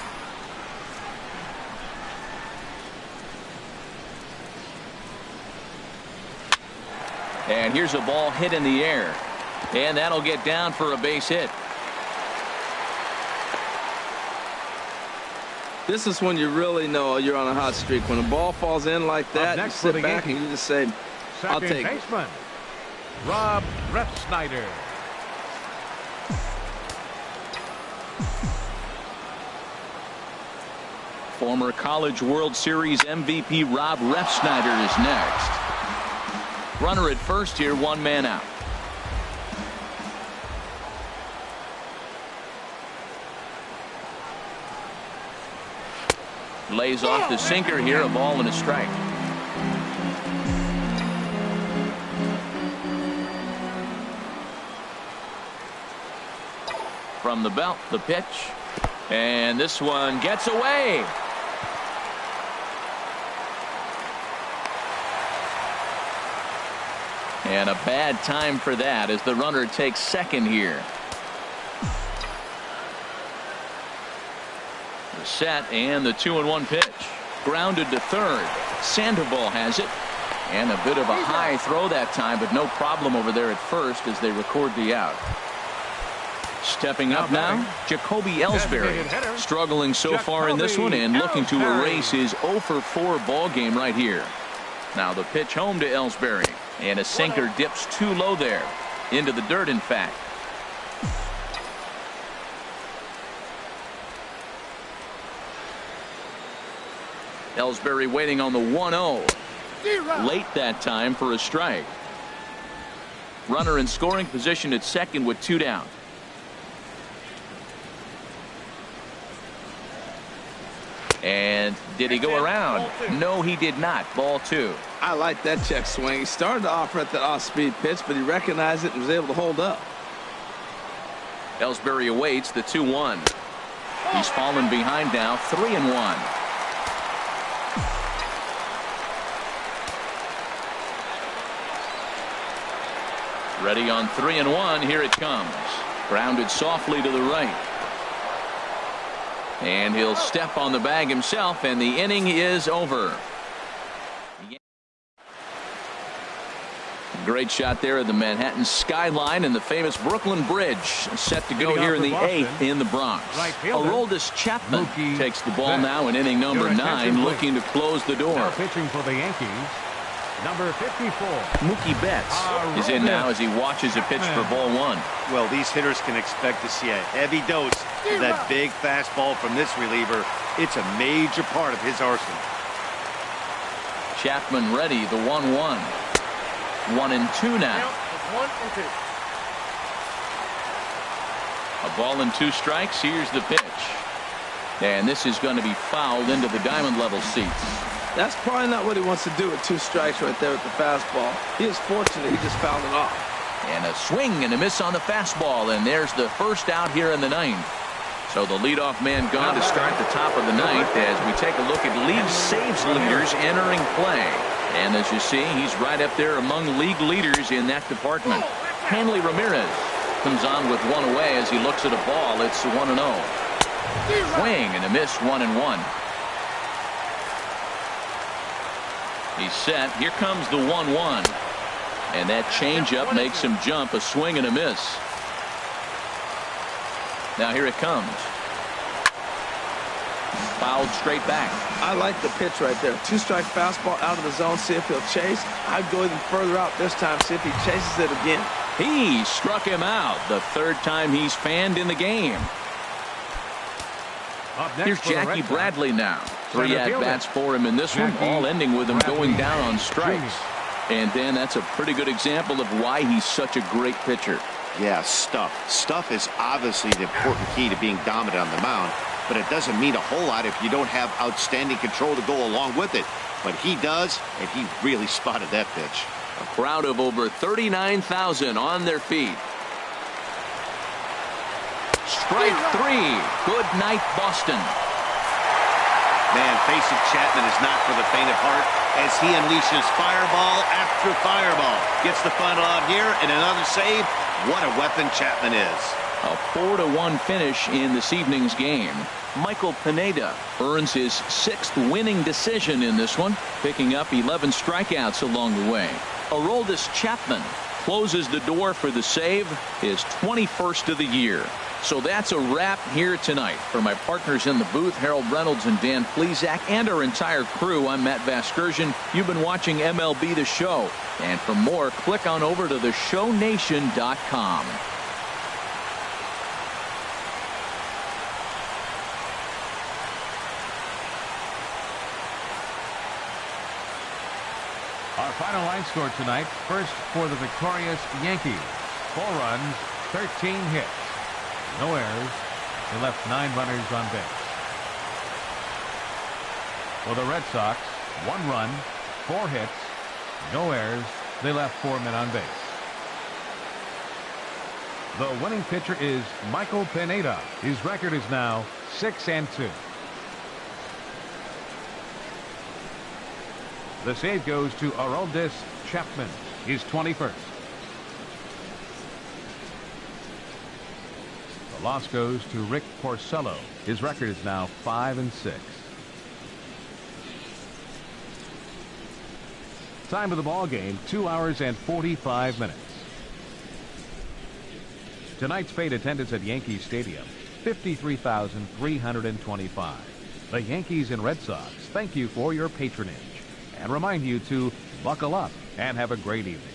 And here's a ball hit in the air, and that'll get down for a base hit. This is when you really know you're on a hot streak. When a ball falls in like that, you sit back and you just say, I'll take it. Second baseman, Rob Refsnyder. Former College World Series MVP Rob Refsnyder is next. Runner at first here, 1 man out. Lays off the sinker here, a ball and a strike. From the belt, the pitch. And this one gets away. And a bad time for that as the runner takes second here. The set and the 2-1 pitch. Grounded to third. Sandoval has it. And a bit of a high throw that time, but no problem over there at first as they record the out. Stepping up now, Jacoby Ellsbury. Struggling so far in this one and looking to erase his 0-for-4 ball game right here. Now the pitch home to Ellsbury. And a sinker dips too low there. Into the dirt, in fact. Ellsbury waiting on the 1-0. Late that time for a strike. Runner in scoring position at second with 2 down. And did he go around? No, he did not. Ball 2. I like that check swing. He started to offer at that off-speed pitch, but he recognized it and was able to hold up. Ellsbury awaits the 2-1. He's fallen behind now, 3-1. Ready on 3-1. Here it comes. Grounded softly to the right. And he'll step on the bag himself, and the inning is over. Great shot there of the Manhattan skyline and the famous Brooklyn Bridge, set to go here in the 8th in the Bronx. Aroldis Chapman takes the ball now in inning number 9, looking to close the door. Now pitching for the Yankees, number 54. Mookie Betts is in now as he watches a pitch for ball one. Well, these hitters can expect to see a heavy dose of that big fastball from this reliever. It's a major part of his arsenal. Chapman ready, the 1-1. 1-2 now. 1-2. A ball and 2 strikes. Here's the pitch. And this is going to be fouled into the diamond level seats. That's probably not what he wants to do with 2 strikes right there with the fastball. He was fortunate he just fouled it off. And a swing and a miss on the fastball. And there's the first out here in the 9th. So the leadoff man gone to start the top of the 9th as we take a look at league saves leaders entering play. And as you see, he's right up there among league leaders in that department. Hanley Ramirez comes on with 1 away as he looks at a ball. It's 1-0. Swing and a miss, 1-1. He's set. Here comes the 1-1. And that changeup makes him jump. A swing and a miss. Now here it comes. Fouled straight back. I like the pitch right there. 2-strike fastball out of the zone. See if he'll chase. I'd go even further out this time. See if he chases it again. He struck him out. The 3rd time he's fanned in the game. Here's Jackie Bradley now. 3 at-bats for him in this one, all ending with him going down on strikes. And Dan, that's a pretty good example of why he's such a great pitcher. Yeah, stuff. Stuff is obviously the important key to being dominant on the mound, but it doesn't mean a whole lot if you don't have outstanding control to go along with it. But he does, and he really spotted that pitch. A crowd of over 39,000 on their feet. Strike 3. Good night, Boston. Man, facing Chapman is not for the faint of heart as he unleashes fireball after fireball. Gets the final out here and another save. What a weapon Chapman is. A 4-1 finish in this evening's game. Michael Pineda earns his 6th winning decision in this one, picking up 11 strikeouts along the way. Aroldis Chapman closes the door for the save, his 21st of the year. So that's a wrap here tonight. For my partners in the booth, Harold Reynolds and Dan Plesac, and our entire crew, I'm Matt Vasgersian. You've been watching MLB The Show. And for more, click on over to theshownation.com. Our final line score tonight. First for the victorious Yankees. 4 runs, 13 hits. No errors. They left 9 runners on base. For the Red Sox, 1 run, 4 hits, no errors. They left 4 men on base. The winning pitcher is Michael Pineda. His record is now 6-2. The save goes to Aroldis Chapman, his 21st. The loss goes to Rick Porcello. His record is now 5-6. Time of the ball game, 2 hours and 45 minutes. Tonight's paid attendance at Yankee Stadium, 53,325. The Yankees and Red Sox thank you for your patronage and remind you to buckle up and have a great evening.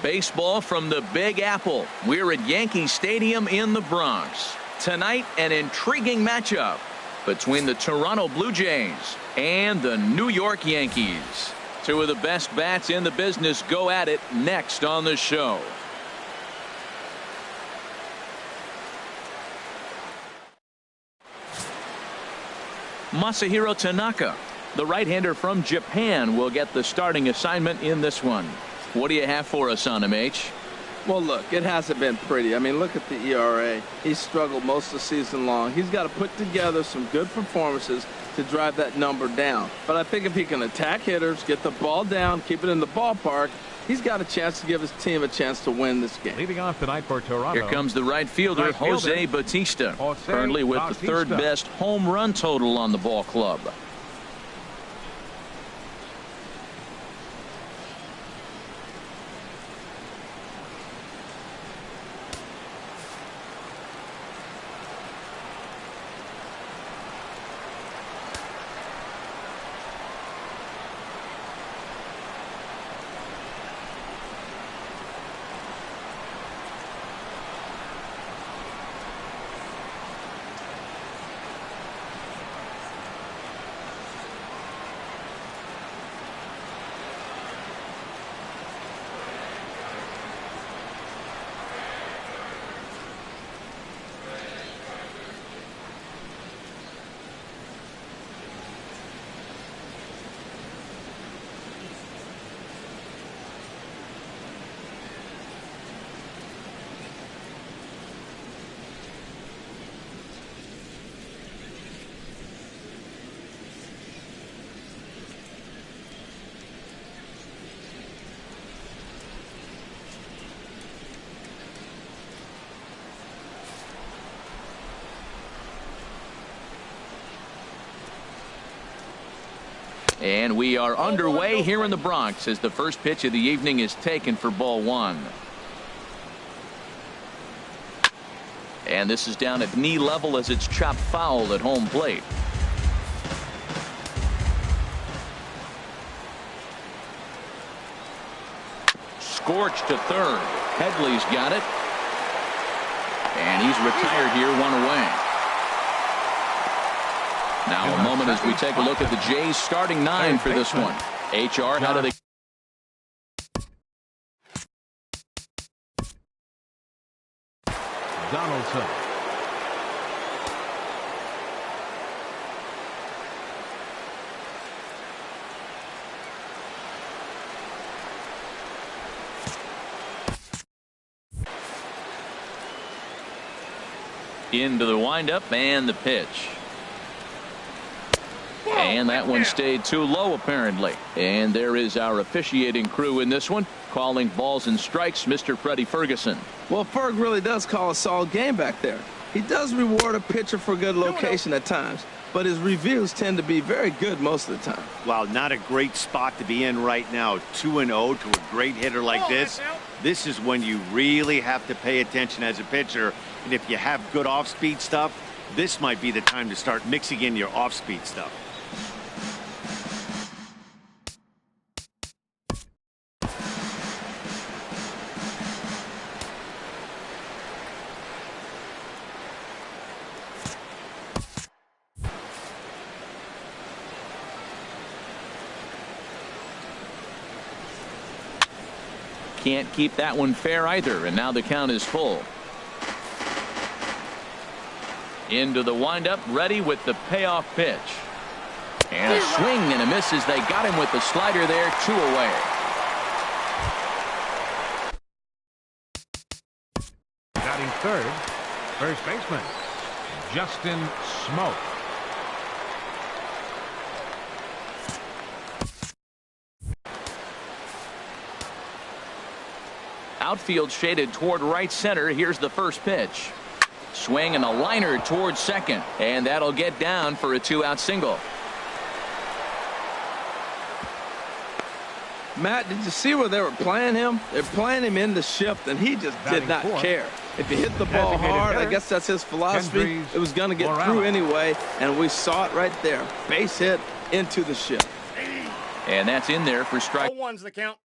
Baseball from the Big Apple. We're at Yankee Stadium in the Bronx. Tonight, an intriguing matchup between the Toronto Blue Jays and the New York Yankees. Two of the best bats in the business go at it next on the show. Masahiro Tanaka, the right-hander from Japan, will get the starting assignment in this one. What do you have for us on him, H? Well, look, it hasn't been pretty. I mean, look at the ERA. He's struggled most of the season long. He's got to put together some good performances to drive that number down. But I think if he can attack hitters, get the ball down, keep it in the ballpark, he's got a chance to give his team a chance to win this game. Leading off tonight for Toronto. Here comes the right fielder, Jose Bautista, currently with the third best home run total on the ball club. And we are underway here in the Bronx as the first pitch of the evening is taken for ball one. And this is down at knee level as it's chopped foul at home plate. Scorched to third. Headley's got it. And he's retired here, one away. Now a moment as we take a look at the Jays starting nine for this one. HR, how do they? Donaldson. Into the windup and the pitch. And that one stayed too low, apparently. And there is our officiating crew in this one, calling balls and strikes, Mr. Freddie Ferguson. Well, Ferg really does call a solid game back there. He does reward a pitcher for good location at times, but his reviews tend to be very good most of the time. Wow, not a great spot to be in right now. 2-0 to a great hitter like this. This is when you really have to pay attention as a pitcher. And if you have good off-speed stuff, this might be the time to start mixing in your off-speed stuff. Can't keep that one fair either, and now the count is full. Into the windup, ready with the payoff pitch. And a swing and a miss as they got him with the slider there, 2 away. Batting third, first baseman, Justin Smoke. Outfield shaded toward right center. Here's the first pitch. Swing and a liner towards second. And that'll get down for a 2-out single. Matt, did you see where they were playing him? They're playing him in the shift, and he just did not care. If he hit the ball hard, I guess that's his philosophy. It was going to get through anyway, and we saw it right there. Base hit into the shift. And that's in there for strike. 0-1's the count.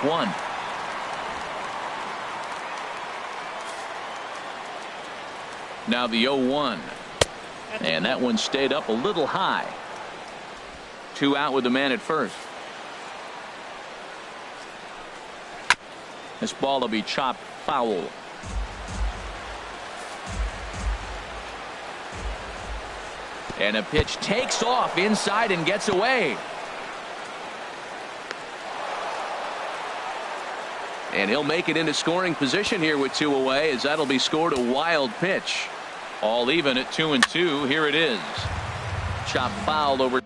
strike one. Now the 0-1. And that one stayed up a little high. 2 out with the man at first. This ball will be chopped foul. And a pitch takes off inside and gets away. And he'll make it into scoring position here with 2 away, as that'll be scored a wild pitch. All even at 2-2. Here it is. Chopped foul over.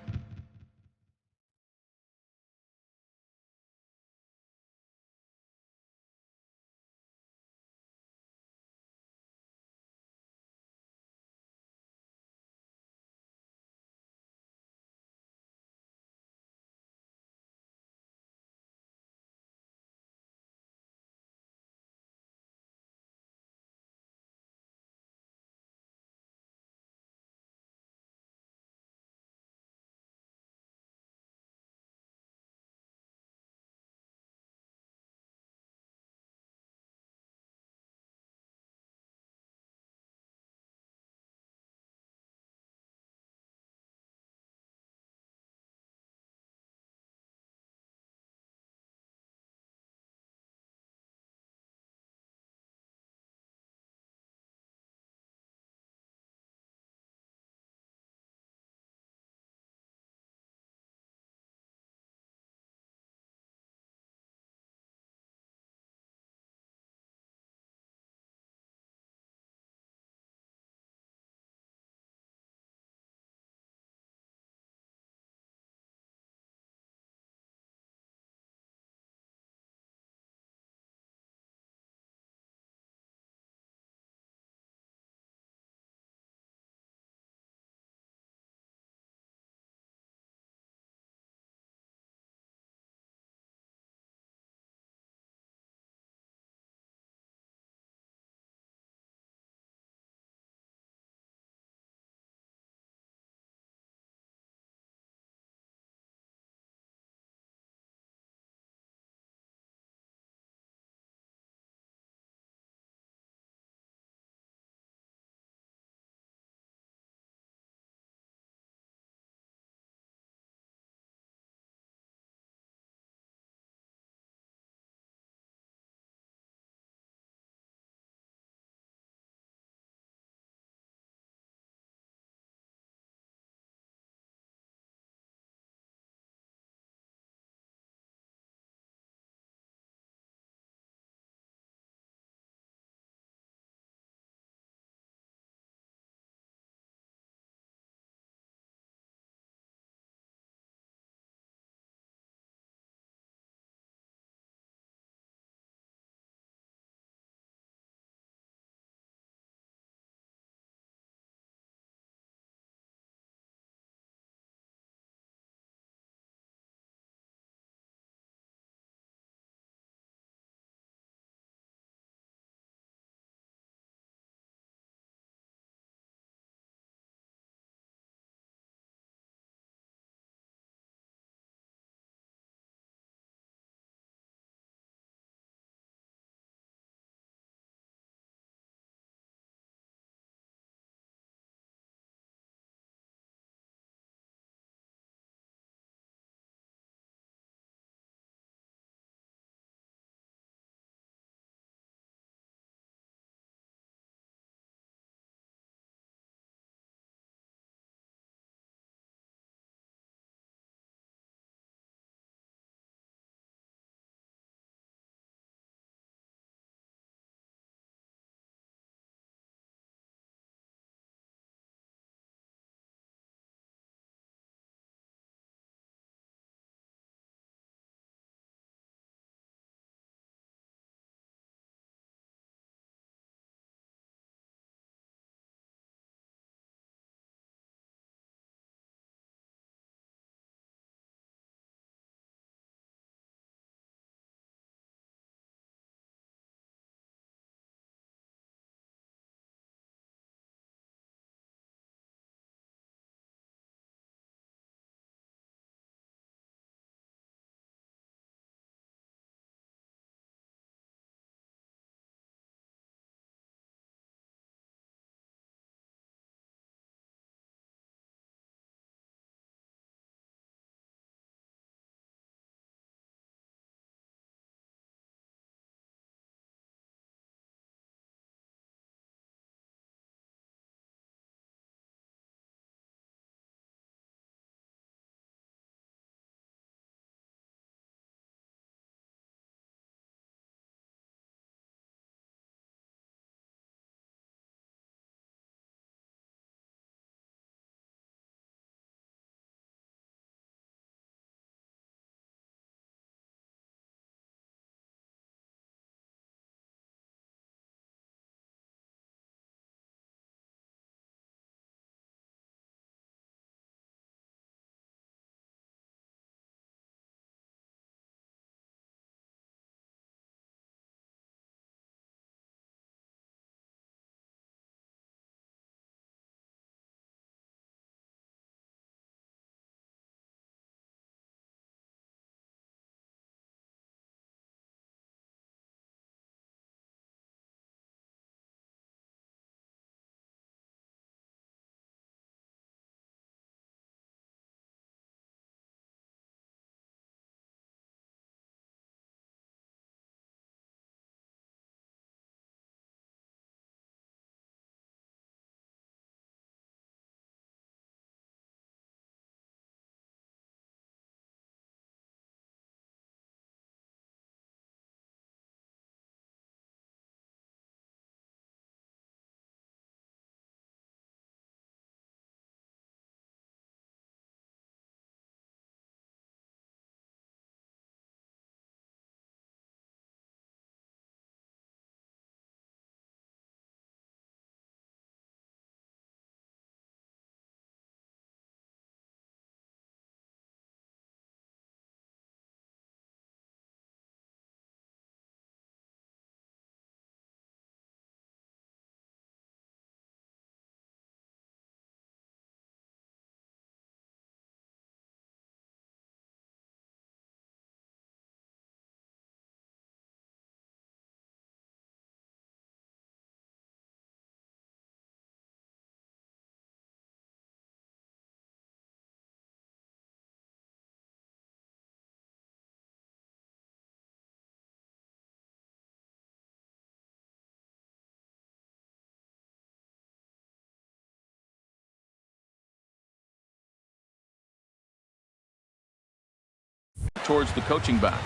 towards the coaching box.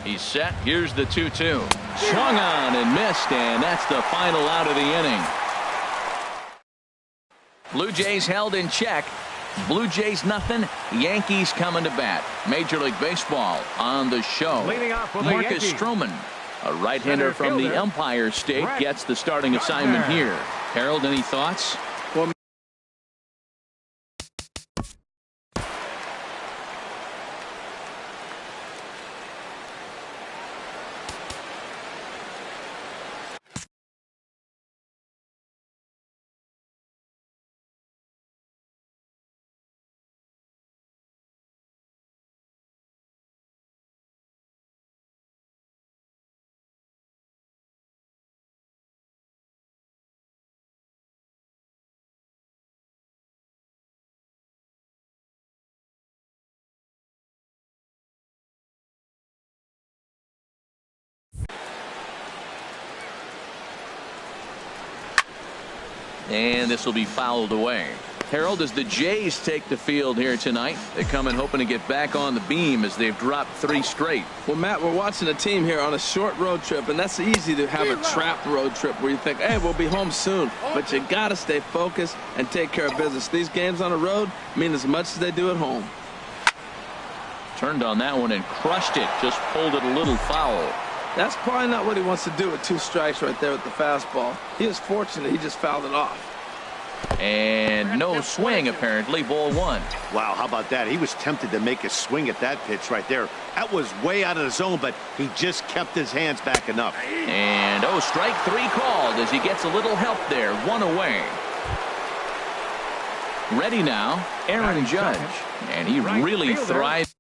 He's set. Here's the 2-2. Swung on and missed, and that's the final out of the inning. Blue Jays held in check. Blue Jays nothing. Yankees coming to bat. Major League Baseball on the show. Marcus Stroman, a right-hander from the Empire State, gets the starting assignment here. Harold, any thoughts? Well, And this will be fouled away. Harold, as the Jays take the field here tonight, they come in hoping to get back on the beam as they've dropped 3 straight. Well, Matt, we're watching a team here on a short road trip, and that's easy to have a trap road trip where you think, hey, we'll be home soon. But you got to stay focused and take care of business. These games on the road mean as much as they do at home. Turned on that one and crushed it. Just pulled it a little foul. That's probably not what he wants to do with 2 strikes right there with the fastball. He was fortunate he just fouled it off. And no swing, apparently. Ball 1. Wow, how about that? He was tempted to make a swing at that pitch right there. That was way out of the zone, but he just kept his hands back enough. And strike 3 called as he gets a little help there. 1 away. Ready now, Aaron Judge. And he really thrived.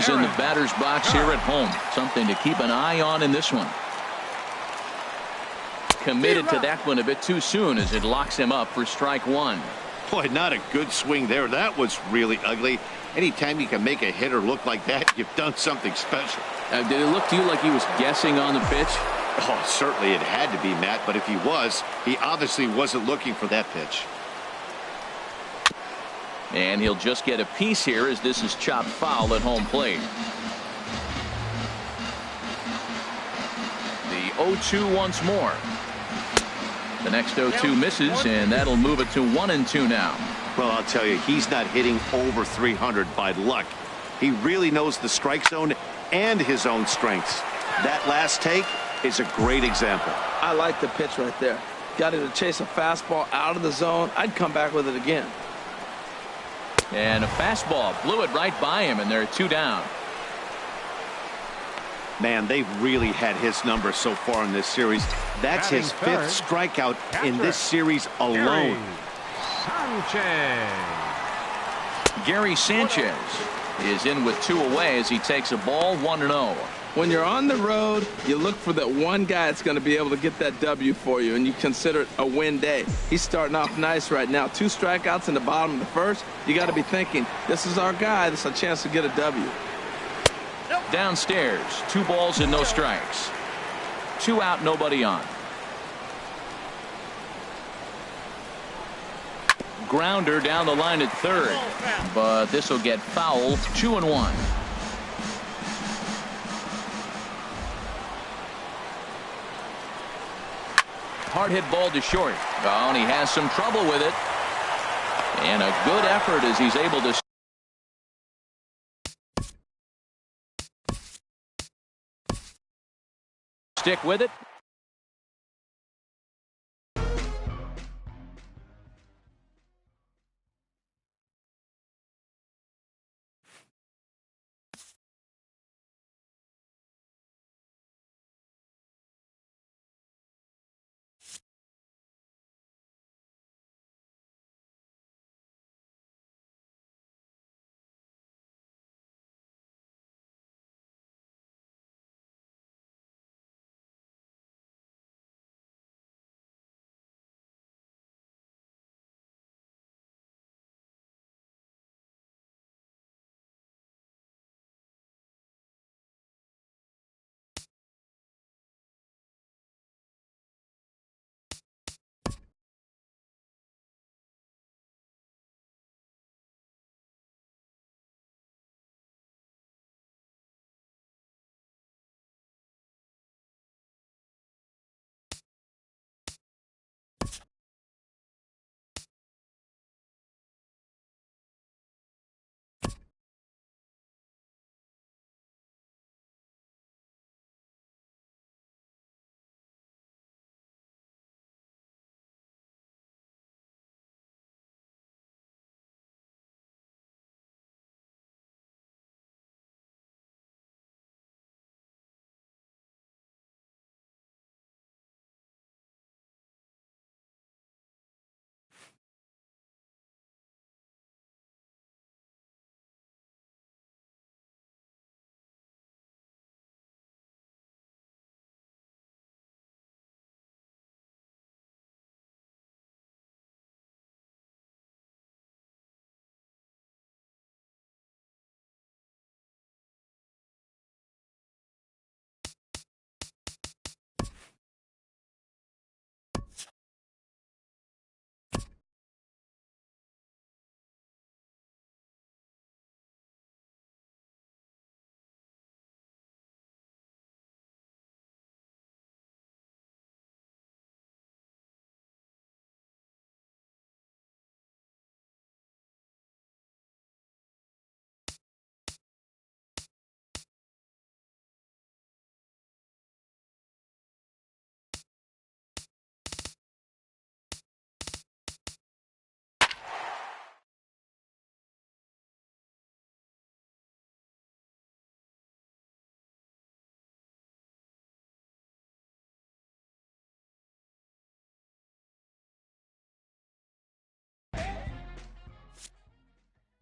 In the batter's box here at home. Something to keep an eye on in this one. Committed to that one a bit too soon as it locks him up for strike 1. Boy, not a good swing there. That was really ugly. Anytime you can make a hitter look like that, you've done something special. Did it look to you like he was guessing on the pitch? Oh, certainly it had to be, Matt, but if he was, he obviously wasn't looking for that pitch. And he'll just get a piece here as this is chopped foul at home plate. The 0-2 once more. The next 0-2 misses, and that'll move it to 1-2 now. Well, I'll tell you, he's not hitting over 300 by luck. He really knows the strike zone and his own strengths. That last take is a great example. I like the pitch right there. Got him to chase a fastball out of the zone. I'd come back with it again. And a fastball blew it right by him, and they're 2 down. Man, they've really had his number so far in this series. That's his 5th strikeout in this series alone. Gary Sanchez is in with 2 away as he takes a ball 1-0. When you're on the road, you look for that one guy that's going to be able to get that W for you, and you consider it a win day. He's starting off nice right now. 2 strikeouts in the bottom of the first. You got to be thinking, this is our guy. This is a chance to get a W. Downstairs, 2 balls and no strikes. 2 out, nobody on. Grounder down the line at third, but this will get foul. 2-1. Hard hit ball to short. Oh, and he has some trouble with it. And a good effort as he's able to stick with it.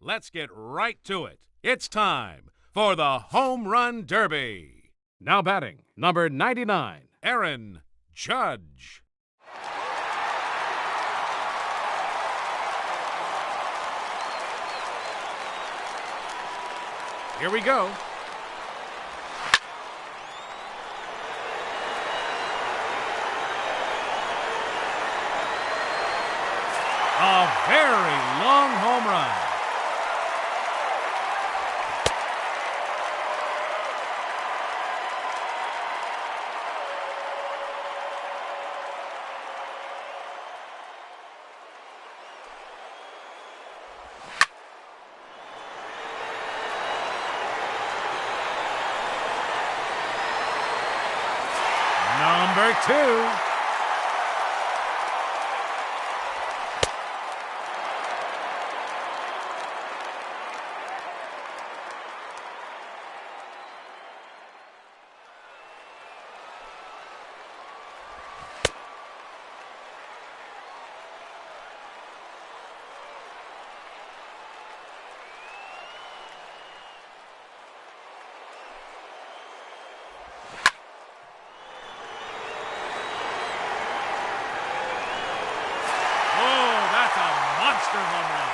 Let's get right to it. It's time for the Home Run Derby. Now batting, number 99, Aaron Judge. Here we go. A very long home run. Strike two. Monster home run.